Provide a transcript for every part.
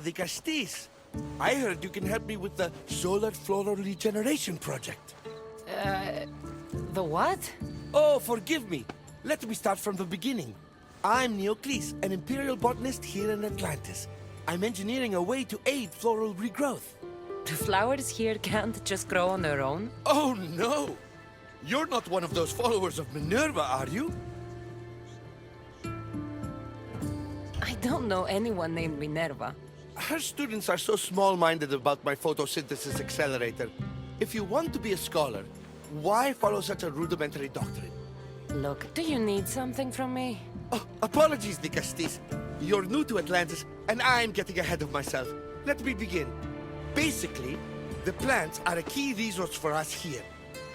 the Castis. I heard you can help me with the solar floral regeneration project. The what? Oh, forgive me. Let me start from the beginning. I'm Neocles, an imperial botanist here in Atlantis. I'm engineering a way to aid floral regrowth. The flowers here can't just grow on their own? Oh, no! You're not one of those followers of Minerva, are you? I don't know anyone named Minerva. Her students are so small-minded about my photosynthesis accelerator. If you want to be a scholar, why follow such a rudimentary doctrine? Look, do you need something from me? Oh, apologies, the Castis. You're new to Atlantis, and I'm getting ahead of myself. Let me begin. Basically, the plants are a key resource for us here.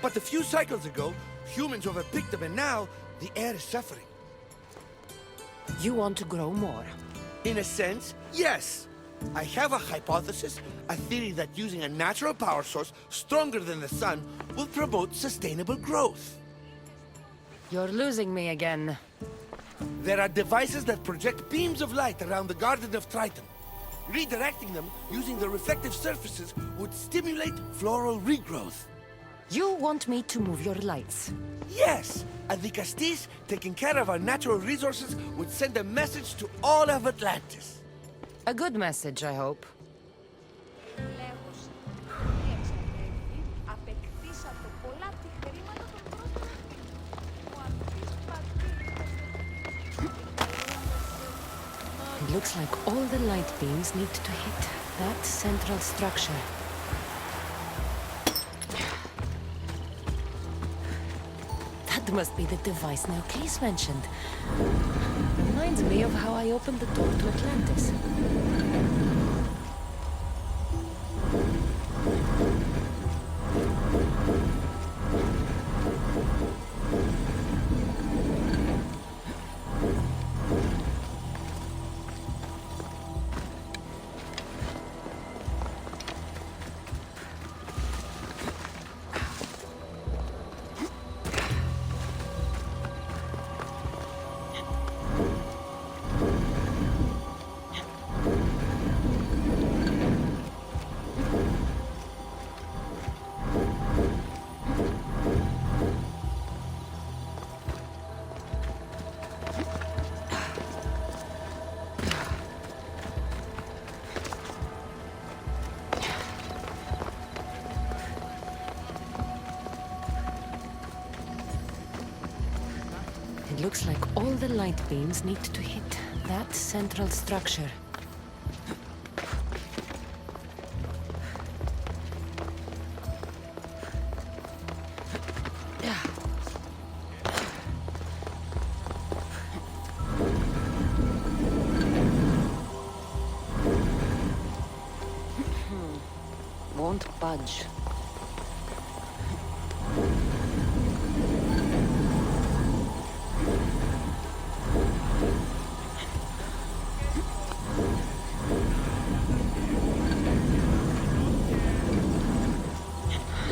But a few cycles ago, humans overpicked them, and now the air is suffering. You want to grow more? In a sense, yes. I have a hypothesis, a theory that using a natural power source stronger than the sun will promote sustainable growth. You're losing me again. There are devices that project beams of light around the Garden of Triton. Redirecting them using the reflective surfaces would stimulate floral regrowth. You want me to move your lights? Yes! And the Castis, taking care of our natural resources, would send a message to all of Atlantis. A good message, I hope. It looks like all the light beams need to hit that central structure. That must be the device Neocles mentioned. Reminds me of how I opened the door to Atlantis. It looks like all the light beams need to hit that central structure. Won't budge.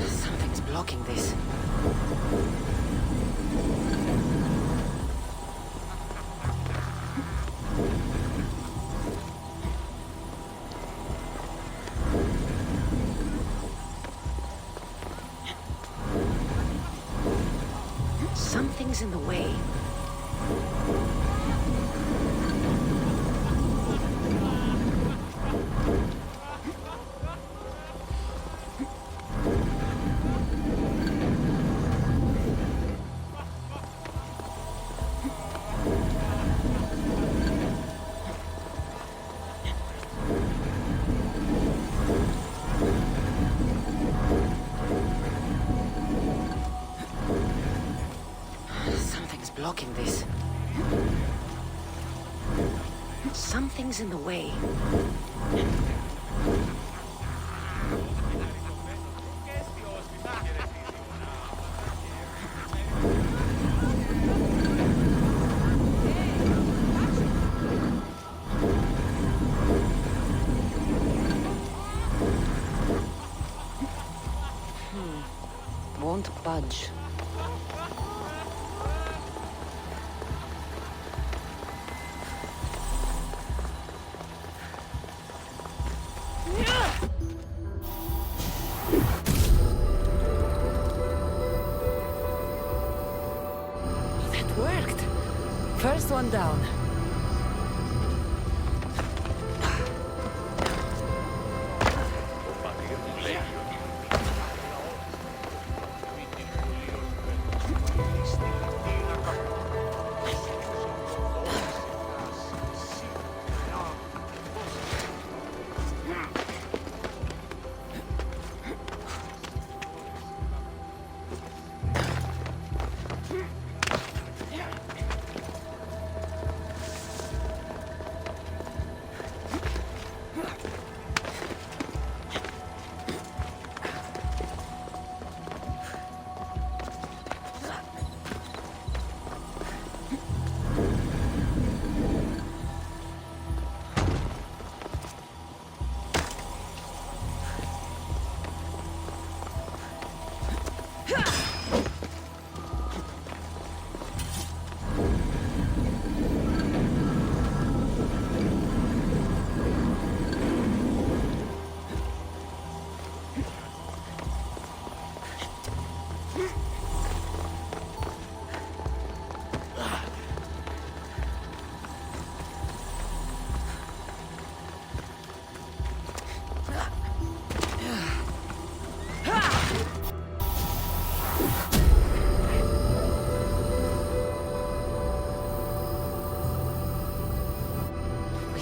Something's blocking this. Something's in the way. Something's blocking this. Something's in the way. Won't budge. First one down.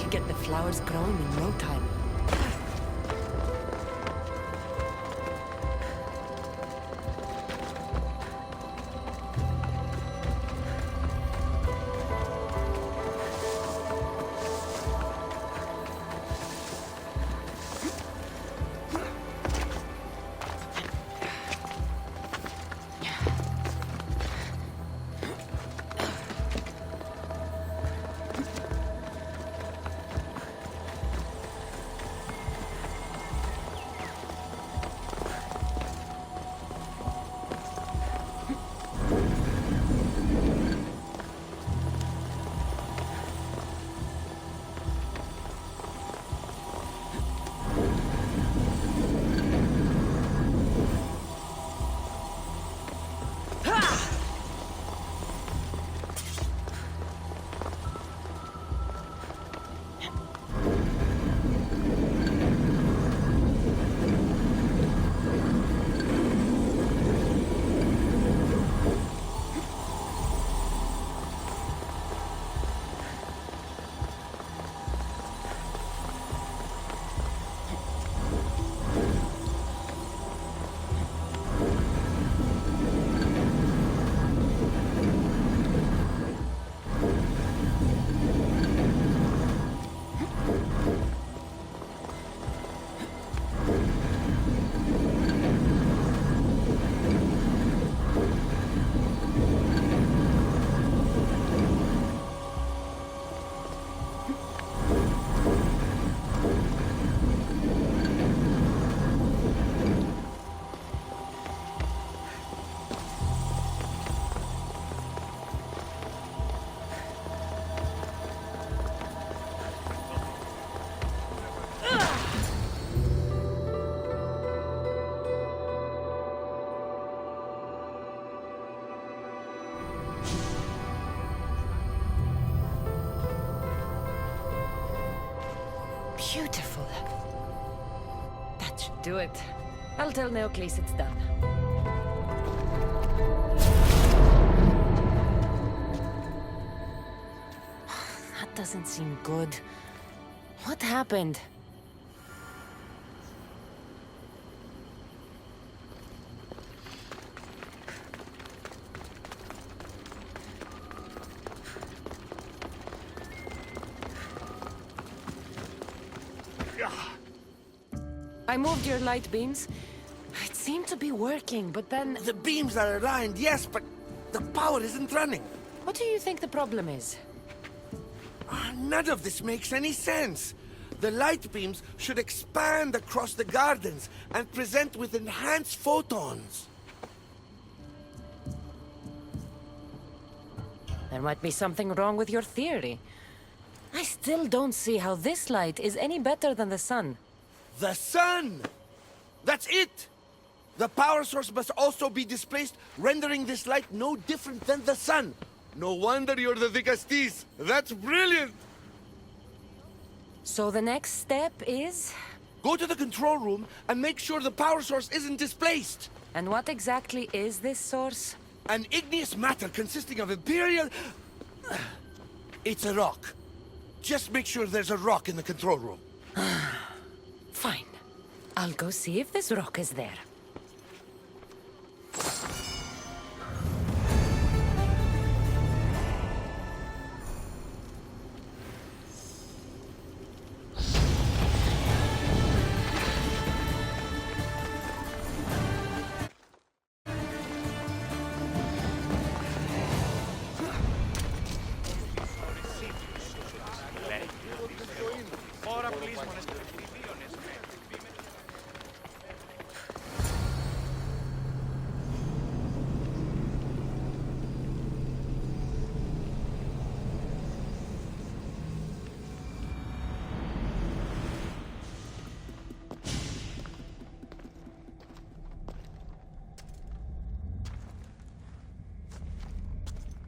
Get the flowers growing in no time. Beautiful. That should do it. I'll tell Neocles it's done. That doesn't seem good. What happened? I moved your light beams. It seemed to be working, but then... The beams are aligned, yes, but the power isn't running. What do you think the problem is? None of this makes any sense. The light beams should expand across the gardens and present with enhanced photons. There might be something wrong with your theory. I still don't see how this light is any better than the sun. The sun! That's it! The power source must also be displaced, rendering this light no different than the sun. No wonder you're the Vicastis. That's brilliant! So the next step is? Go to the control room and make sure the power source isn't displaced. And what exactly is this source? An igneous matter consisting of Imperial... It's a rock. Just make sure there's a rock in the control room. Fine. I'll go see if this rock is there.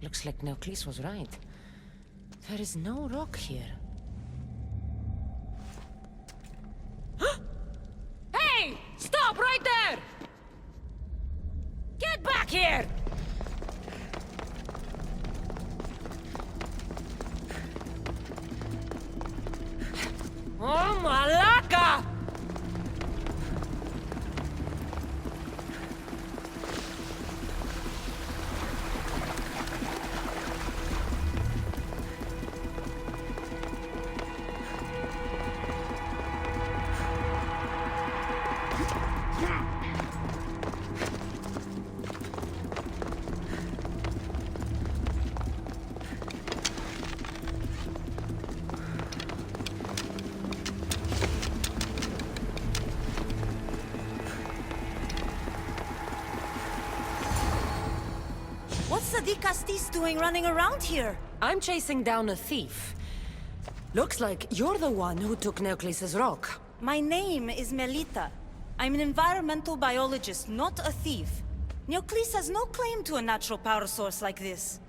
Looks like Neoclis was right. There is no rock here. Hey! Stop right there! Get back here! Oh, Malaka! What's the Dicastis doing running around here? I'm chasing down a thief. Looks like you're the one who took Neoclis's rock. My name is Melita. I'm an environmental biologist, not a thief. Neoclis has no claim to a natural power source like this.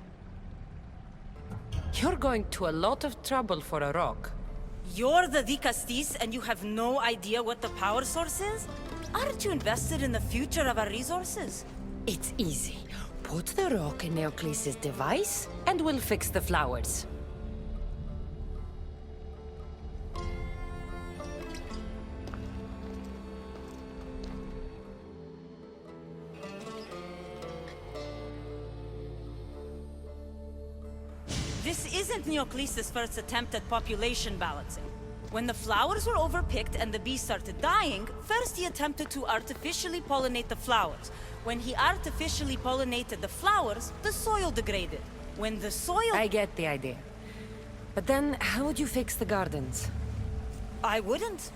You're going to a lot of trouble for a rock. You're the Dicastis and you have no idea what the power source is? Aren't you invested in the future of our resources? It's easy. Put the rock in Neoclis's device, and we'll fix the flowers. This isn't Neoclis' first attempt at population balancing. When the flowers were overpicked and the bees started dying, first he attempted to artificially pollinate the flowers. When he artificially pollinated the flowers, the soil degraded. When the soil... I get the idea. But then, how would you fix the gardens? I wouldn't.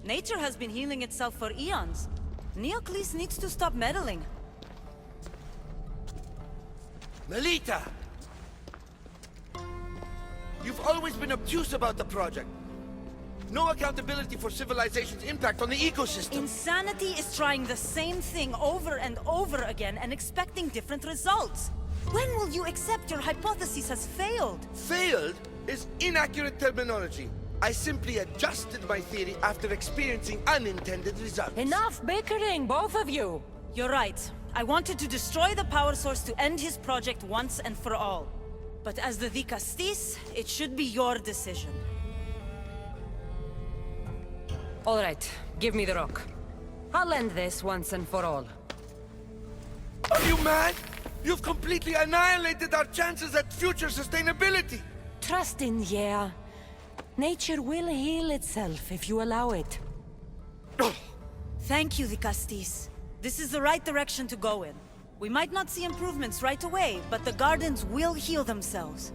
Nature has been healing itself for eons. Neoclis needs to stop meddling. Melita! You've always been obtuse about the project. No accountability for civilization's impact on the ecosystem. Insanity is trying the same thing over and over again and expecting different results. When will you accept your hypothesis has failed? Failed is inaccurate terminology. I simply adjusted my theory after experiencing unintended results. Enough bickering, both of you! You're right. I wanted to destroy the power source to end his project once and for all. But as the Dicastis, it should be your decision. All right, give me the rock. I'll end this once and for all. Are you mad? You've completely annihilated our chances at future sustainability! Trust in yeah. Nature will heal itself if you allow it. Thank you, Dicastis. This is the right direction to go in. We might not see improvements right away, but the gardens will heal themselves.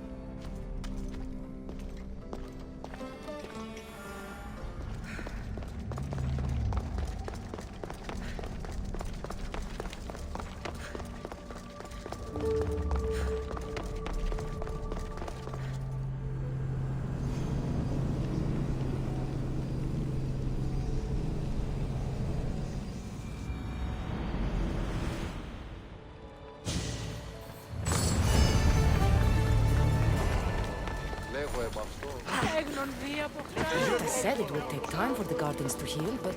They said it would take time for the gardens to heal, but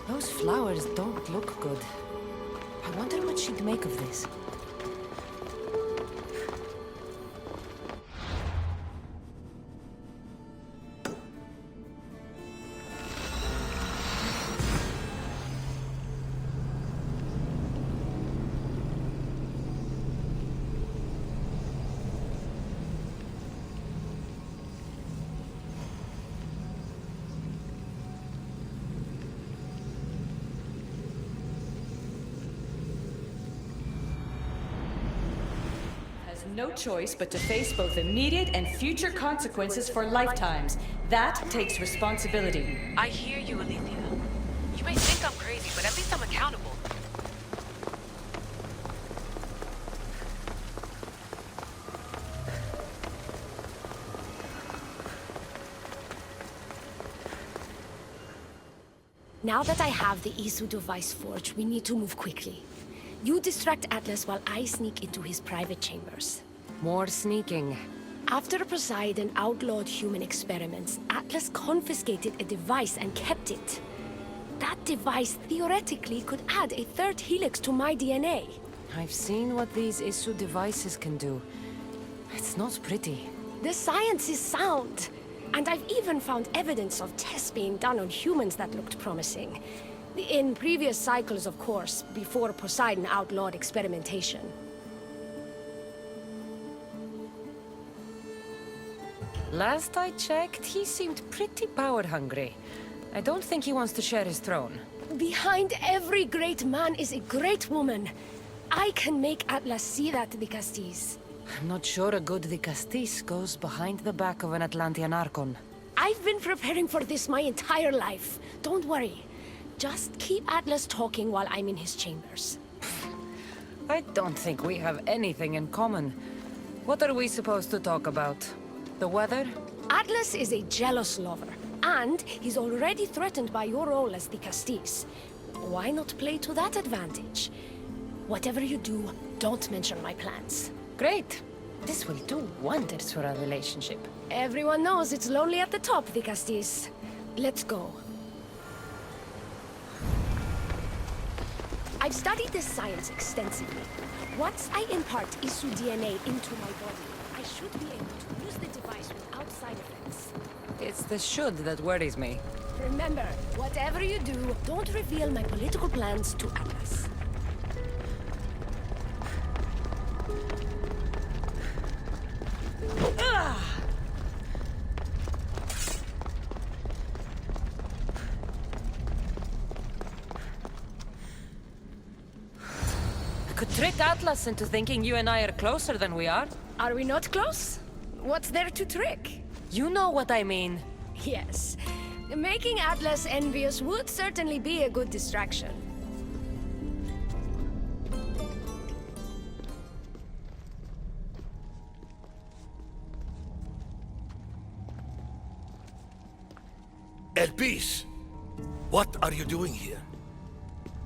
those flowers don't look good. I wonder what she'd make of this. No choice but to face both immediate and future consequences for lifetimes. That takes responsibility. I hear you, Alethea. You may think I'm crazy, but at least I'm accountable. Now that I have the Isu device forged, we need to move quickly. You distract Atlas while I sneak into his private chambers. More sneaking. After Poseidon outlawed human experiments, Atlas confiscated a device and kept it. That device theoretically could add a third helix to my DNA. I've seen what these Isu devices can do. It's not pretty. The science is sound. And I've even found evidence of tests being done on humans that looked promising. In previous cycles, of course, before Poseidon outlawed experimentation. Last I checked, he seemed pretty power-hungry. I don't think he wants to share his throne. Behind every great man is a great woman. I can make Atlas see that, the Castis. I'm not sure a good Vicastis goes behind the back of an Atlantean Archon. I've been preparing for this my entire life. Don't worry. Just keep Atlas talking while I'm in his chambers. I don't think we have anything in common. What are we supposed to talk about? The weather? Atlas is a jealous lover, and he's already threatened by your role as the Castis. Why not play to that advantage? Whatever you do, don't mention my plans. Great. This will do wonders for our relationship. Everyone knows it's lonely at the top, the Castis. Let's go. I've studied this science extensively. Once I impart Isu DNA into my body, I should be able to use the device without side effects. It's the should that worries me. Remember, whatever you do, don't reveal my political plans to Atlas. Could trick Atlas into thinking you and I are closer than we are. Are we not close? What's there to trick? You know what I mean. Yes. Making Atlas envious would certainly be a good distraction. Elpis, what are you doing here?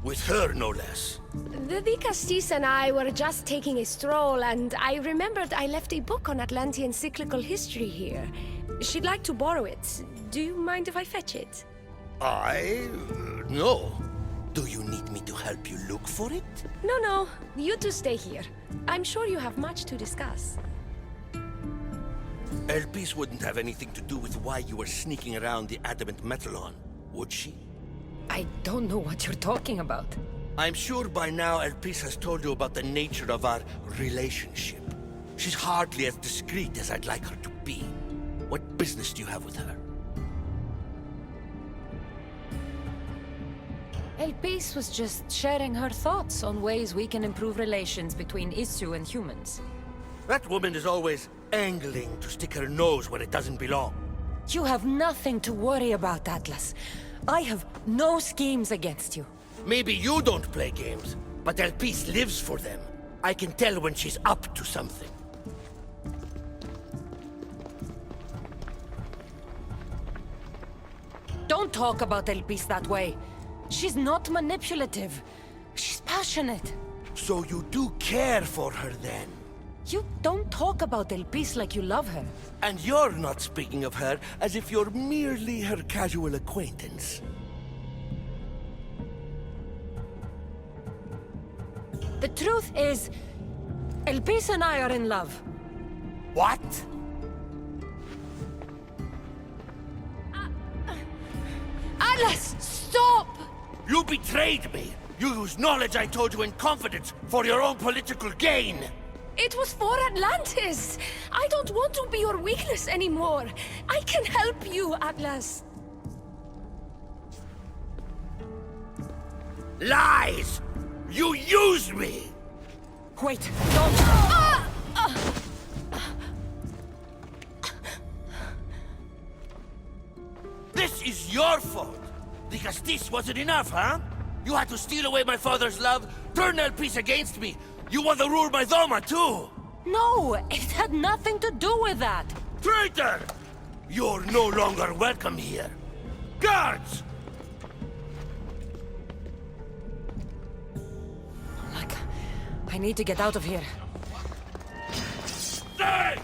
With her, no less. The Vicastis and I were just taking a stroll, and I remembered I left a book on Atlantean cyclical history here. She'd like to borrow it. Do you mind if I fetch it? No. Do you need me to help you look for it? No. You two stay here. I'm sure you have much to discuss. Elpis wouldn't have anything to do with why you were sneaking around the adamant Metallon, would she? I don't know what you're talking about. I'm sure by now Elpis has told you about the nature of our relationship. She's hardly as discreet as I'd like her to be. What business do you have with her? Elpis was just sharing her thoughts on ways we can improve relations between Isu and humans. That woman is always angling to stick her nose where it doesn't belong. You have nothing to worry about, Atlas. I have no schemes against you. Maybe you don't play games, but Elpis lives for them. I can tell when she's up to something. Don't talk about Elpis that way. She's not manipulative. She's passionate. So you do care for her then? You don't talk about El Peace like you love her. And you're not speaking of her as if you're merely her casual acquaintance. The truth is, El Peace and I are in love. What? Atlas, stop! You betrayed me! You used knowledge I told you in confidence for your own political gain! It was for Atlantis! I don't want to be your weakness anymore. I can help you, Atlas. Lies! You used me! Wait, don't! This is your fault! The Castis wasn't enough, huh? You had to steal away my father's love, turn El Peace against me. You want to rule my Doma, too! No, it had nothing to do with that. Traitor! You're no longer welcome here. Guards! Like, I need to get out of here. Stay!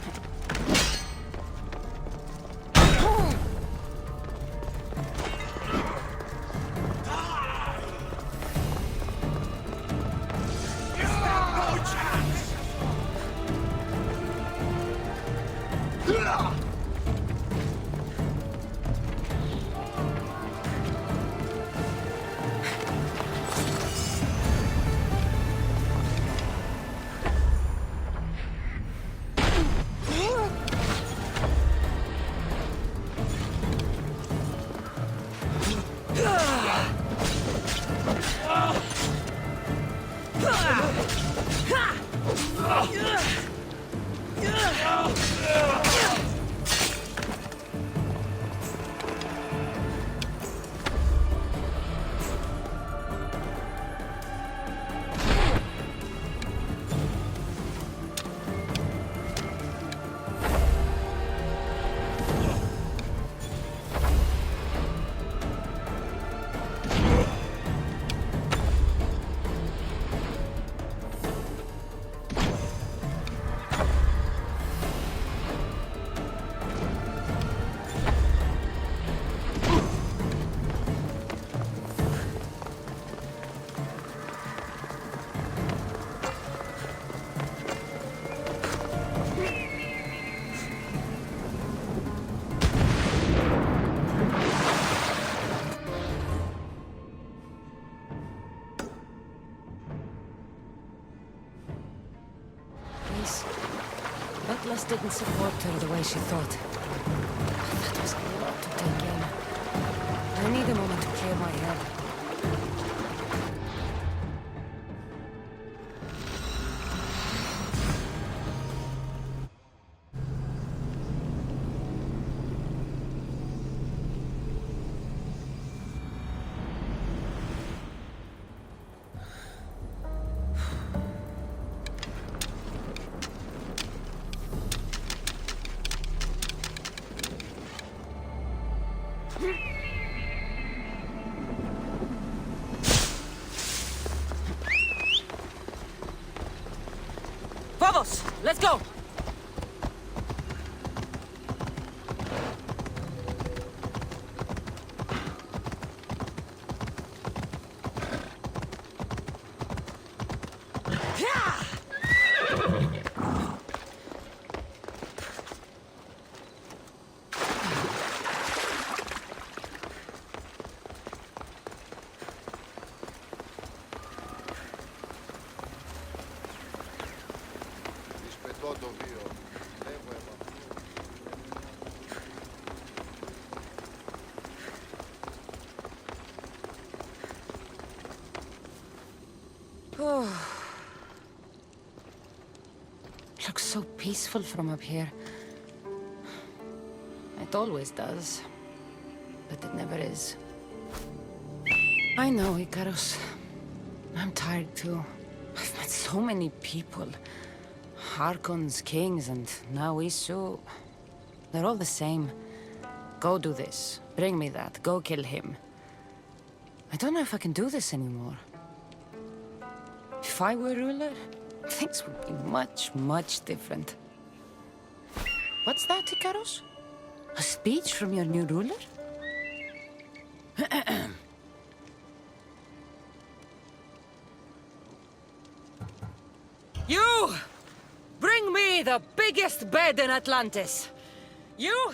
Atlas didn't support her the way she thought. That was a lot to take in. I need a moment to clear my head. Vamos! Let's go! Looks so peaceful from up here. It always does. But it never is. I know, Icarus. I'm tired too. I've met so many people. Archons, kings, and now Isu. They're all the same. Go do this. Bring me that. Go kill him. I don't know if I can do this anymore. If I were ruler, things would be much, much different. What's that, Ikaros? A speech from your new ruler? You! Bring me the biggest bed in Atlantis! You!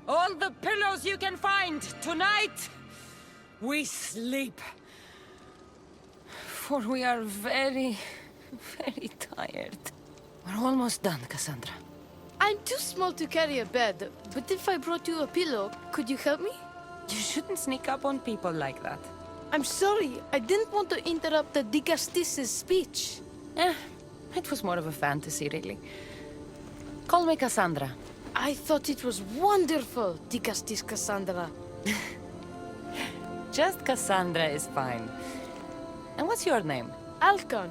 All the pillows you can find! Tonight, we sleep. For we are very, very tired. We're almost done, Cassandra. I'm too small to carry a bed, but if I brought you a pillow, could you help me? You shouldn't sneak up on people like that. I'm sorry, I didn't want to interrupt the Dicastis' speech. It was more of a fantasy, really. Call me Cassandra. I thought it was wonderful, Dicastis Cassandra. Just Cassandra is fine. And what's your name? Alcon,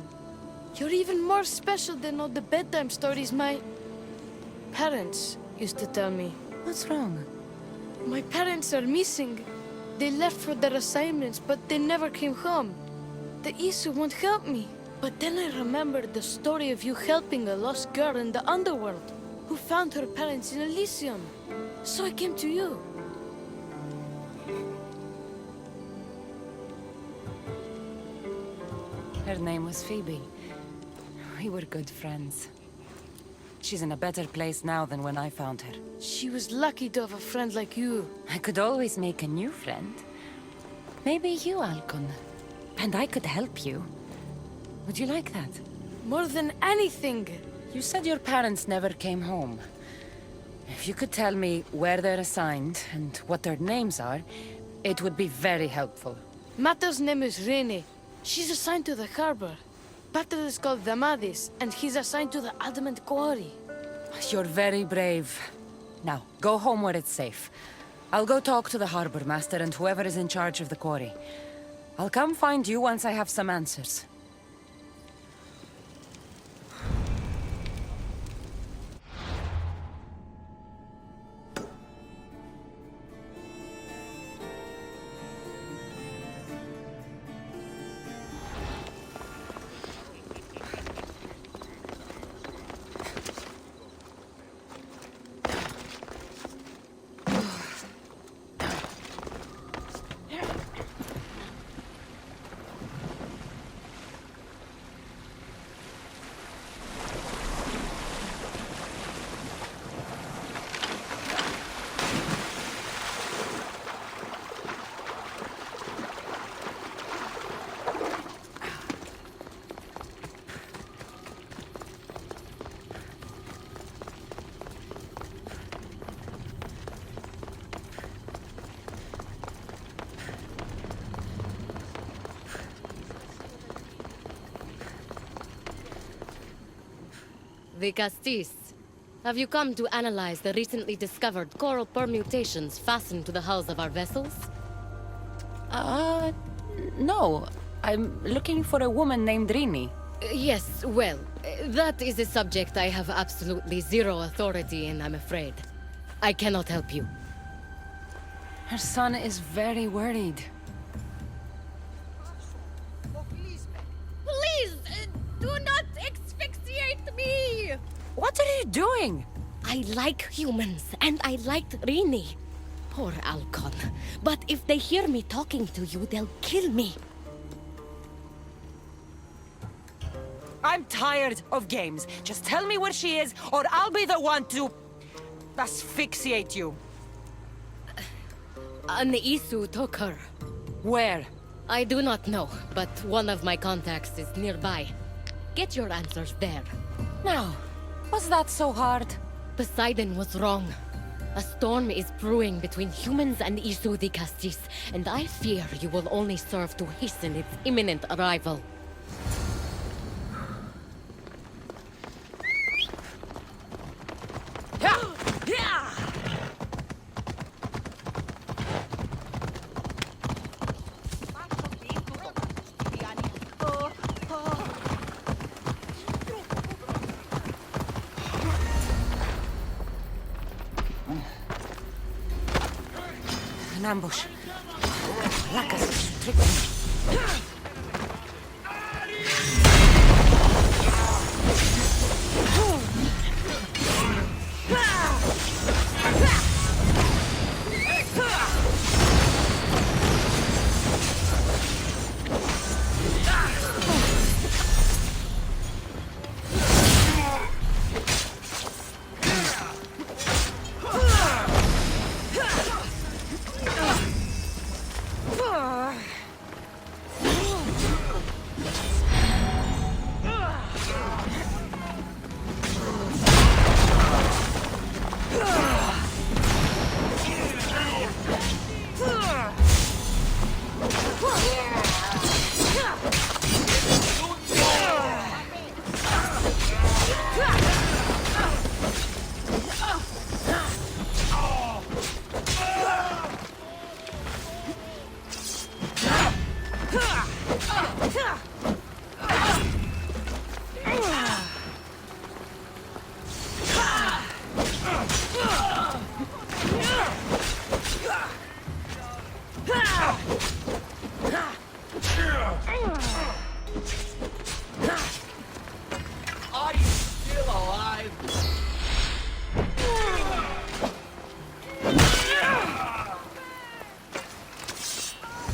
you're even more special than all the bedtime stories my parents used to tell me. What's wrong? My parents are missing. They left for their assignments, but they never came home. The Isu won't help me. But then I remembered the story of you helping a lost girl in the underworld, who found her parents in Elysium. So I came to you. Her name was Phoebe. We were good friends. She's in a better place now than when I found her. She was lucky to have a friend like you. I could always make a new friend. Maybe you, Alcon. And I could help you. Would you like that? More than anything. You said your parents never came home. If you could tell me where they're assigned and what their names are, it would be very helpful. Mata's name is Rene. She's assigned to the harbor. Pater is called Damadis, and he's assigned to the Adamant Quarry. You're very brave. Now, go home where it's safe. I'll go talk to the harbor master and whoever is in charge of the quarry. I'll come find you once I have some answers. The Castis. Have you come to analyze the recently discovered coral permutations fastened to the hulls of our vessels? No. I'm looking for a woman named Rini. Yes, well, that is a subject I have absolutely zero authority in, I'm afraid. I cannot help you. Her son is very worried. Please, do not asphyxiate me! What are you doing? I like humans, and I liked Rini. Poor Alcon. But if they hear me talking to you, they'll kill me. I'm tired of games. Just tell me where she is, or I'll be the one to asphyxiate you. An Isu took her. Where? I do not know, but one of my contacts is nearby. Get your answers there. Now, was that so hard? Poseidon was wrong. A storm is brewing between humans and Isu the Castis, and I fear you will only serve to hasten its imminent arrival. An ambush. Lakas, trick me. Are you still alive?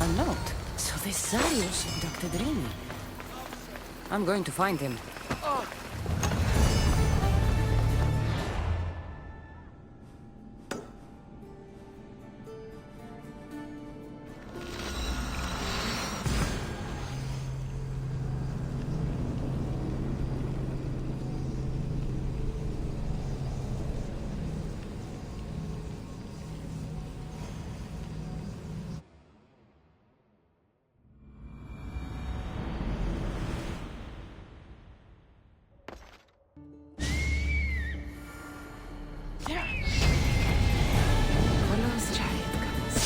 A note. So this Zarius abducted Rini. I'm going to find him. Follows chariot comes.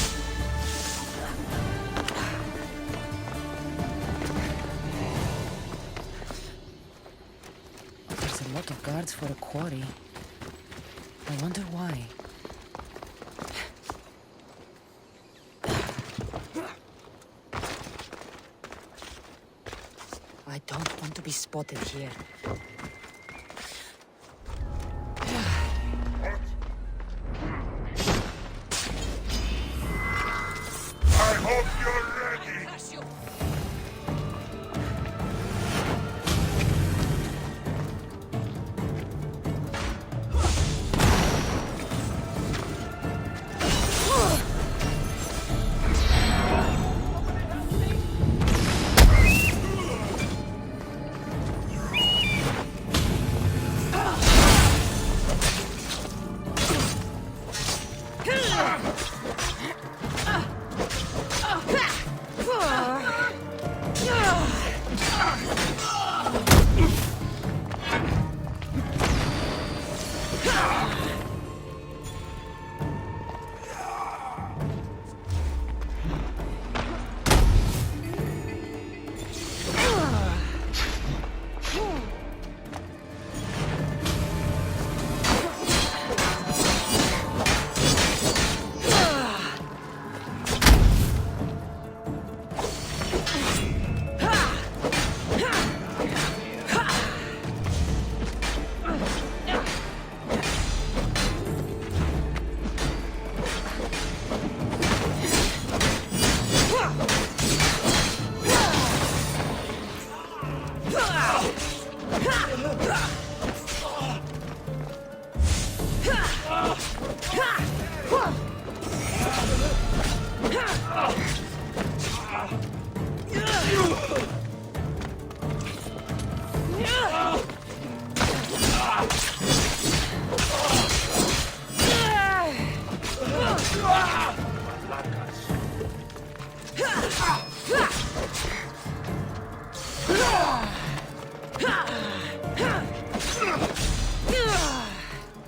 There's a lot of guards for a quarry. I wonder why. I don't want to be spotted here. I hope you're ready.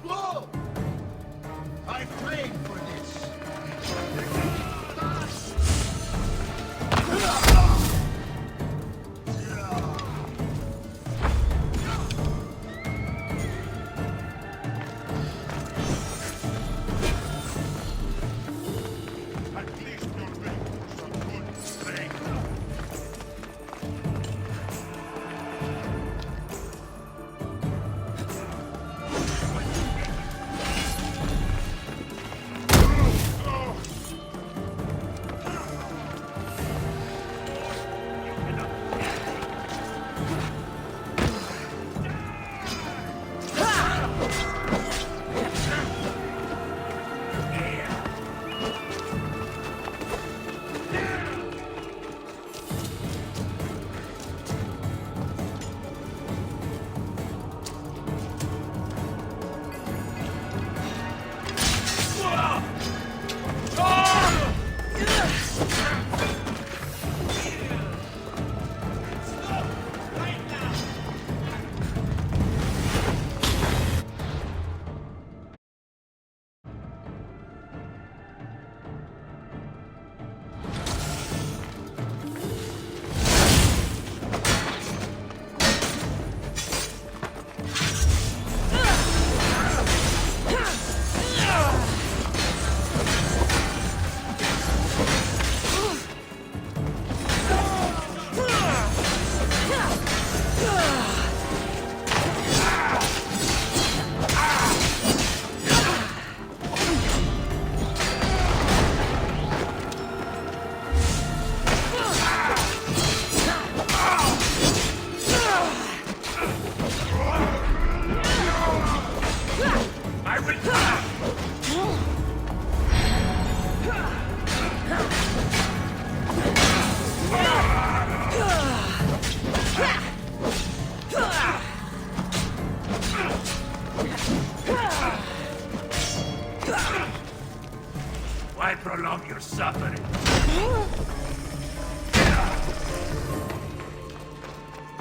Whoa! I trained for this.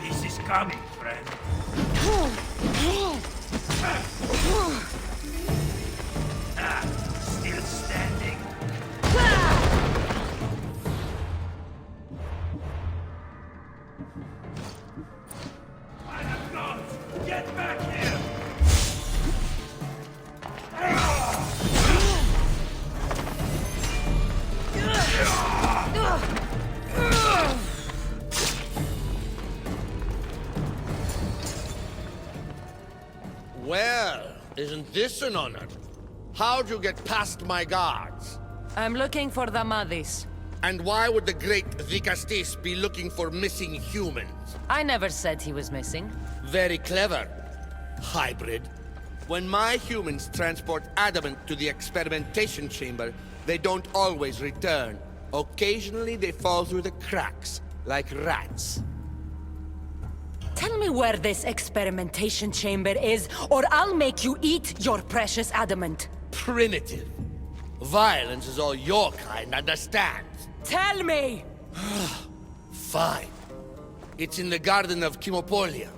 This is coming, friend. Still standing? I have guns! Get back here! Well, isn't this an honor? How'd you get past my guards? I'm looking for the Madis. And why would the great Vicastis be looking for missing humans? I never said he was missing. Very clever. Hybrid. When my humans transport adamant to the experimentation chamber, they don't always return. Occasionally they fall through the cracks, like rats. Tell me where this experimentation chamber is, or I'll make you eat your precious adamant. Primitive. Violence is all your kind understands. Tell me! Fine. It's in the garden of Kimopolia.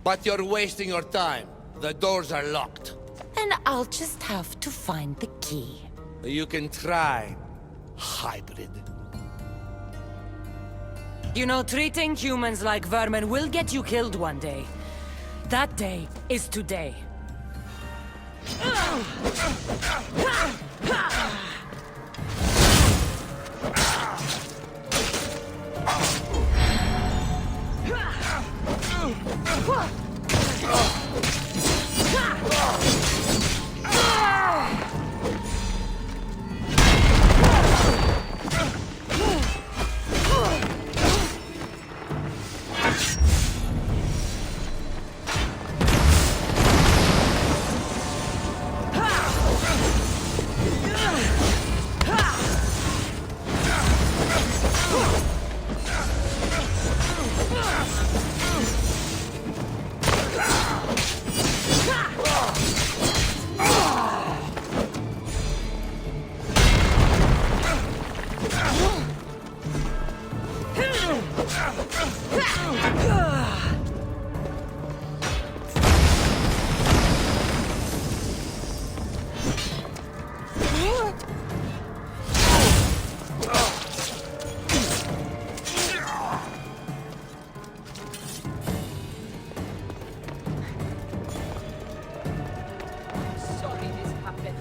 But you're wasting your time. The doors are locked. Then I'll just have to find the key. You can try, hybrid. You know, treating humans like vermin will get you killed one day. That day is today. Sorry this happened.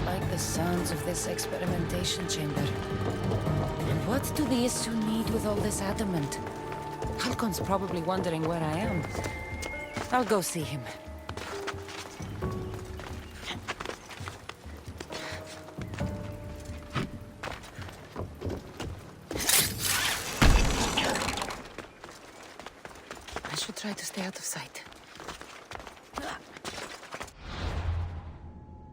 Like the sounds of this experimentation chamber. And what do the Isu need with all this adamant? Halcon's probably wondering where I am. I'll go see him. I should try to stay out of sight.